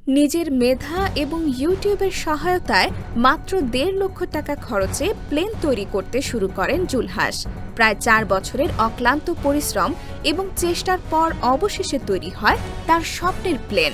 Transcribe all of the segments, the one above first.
নিজের মেধা এবং ইউটিউবের সহায়তায় মাত্র ১.৫ লক্ষ টাকা খরচে প্লেন তৈরি করতে শুরু করেন জুলহাস। প্রায় ৪ বছরের অক্লান্ত পরিশ্রম এবং চেষ্টার পর অবশেষে তৈরি হয় তার স্বপ্নের প্লেন।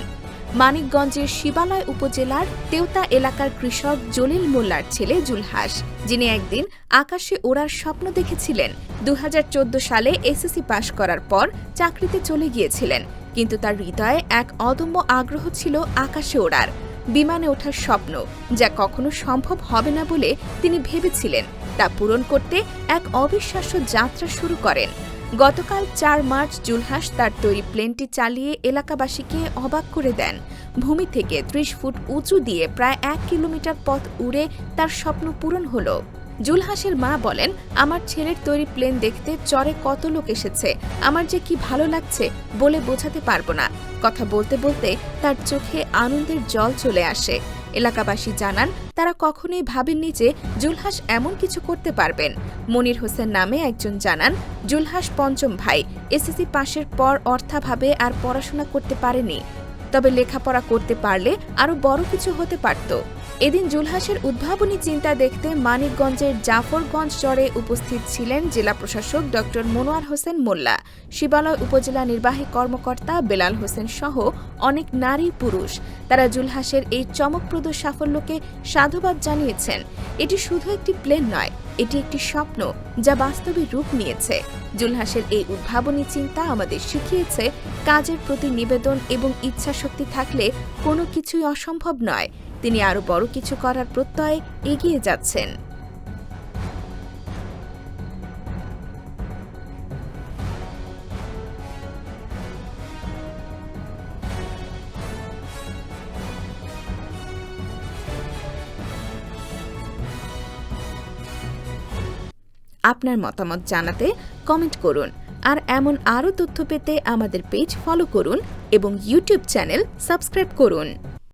মানিকগঞ্জের শিবালয় উপজেলার তেওতা এলাকার কৃষক জলিল মোল্লার ছেলে জুলহাস, যিনি একদিন আকাশে ওড়ার স্বপ্ন দেখেছিলেন। ২০১৪ সালে এসএসসি পাশ করার পর চাকরিতে চলে গিয়েছিলেন, কিন্তু তার হৃদয়ে এক অদম্য আগ্রহ ছিল আকাশে ওড়ার, বিমানে ওঠার স্বপ্ন, যা কখনো সম্ভব হবে না বলে তিনি ভেবেছিলেন। তা পূরণ করতে এক অবিশ্বাস্য যাত্রা শুরু করেন। গতকাল ৪ মার্চ জুলহাস তার তৈরি প্লেনটি চালিয়ে এলাকাবাসীকে অবাক করে দেন। ভূমি থেকে ৩০ ফুট উঁচু দিয়ে প্রায় ১ কিলোমিটার পথ উড়ে তার স্বপ্ন পূরণ হলো। জুলহাসের মা বলেন, আমার ছেলের তৈরি প্লেন দেখতে চরে কত লোক এসেছে, আমার যে কি ভালো লাগছে বলে বোঝাতে পারবো না। কথা বলতে বলতে তার চোখে আনন্দের জল চলে আসে। এলাকাবাসী জানান, তারা কখনোই ভাবেননি যে জুলহাস এমন কিছু করতে পারবেন। মনির হোসেন নামে একজন জানান, জুলহাস পঞ্চম ভাই। এসএসসি পাশের পর অর্থাভাবে আর পড়াশোনা করতে পারেনি, তবে লেখাপড়া করতে পারলে আরও বড় কিছু হতে পারত। এদিন জুলহাসের উদ্ভাবনী চিন্তা দেখতে মানিকগঞ্জের জাফরগঞ্জ চরে উপস্থিত ছিলেন জেলা প্রশাসক ড মনোয়ার হোসেন মোল্লা, শিবালয় উপজেলা নির্বাহী কর্মকর্তা বেলাল হোসেন সহ অনেক নারী পুরুষ। তারা জুলহাসের এই চমকপ্রদ সাফল্যকে সাধুবাদ জানিয়েছেন। এটি শুধু একটি প্লেন নয়, এটি একটি স্বপ্ন যা বাস্তবে রূপ নিয়েছে। জুলহাসের এই উদ্ভাবনী চিন্তা আমাদের শিখিয়েছে, কাজের প্রতি নিবেদন এবং ইচ্ছাশক্তি থাকলে কোনো কিছুই অসম্ভব নয়। তিনি আরও বড় কিছু করার প্রত্যয়ে এগিয়ে যাচ্ছেন। আপনার মতামত জানাতে কমেন্ট করুন। আর এমন আরও তথ্য পেতে আমাদের পেজ ফলো করুন এবং ইউটিউব চ্যানেল সাবস্ক্রাইব করুন।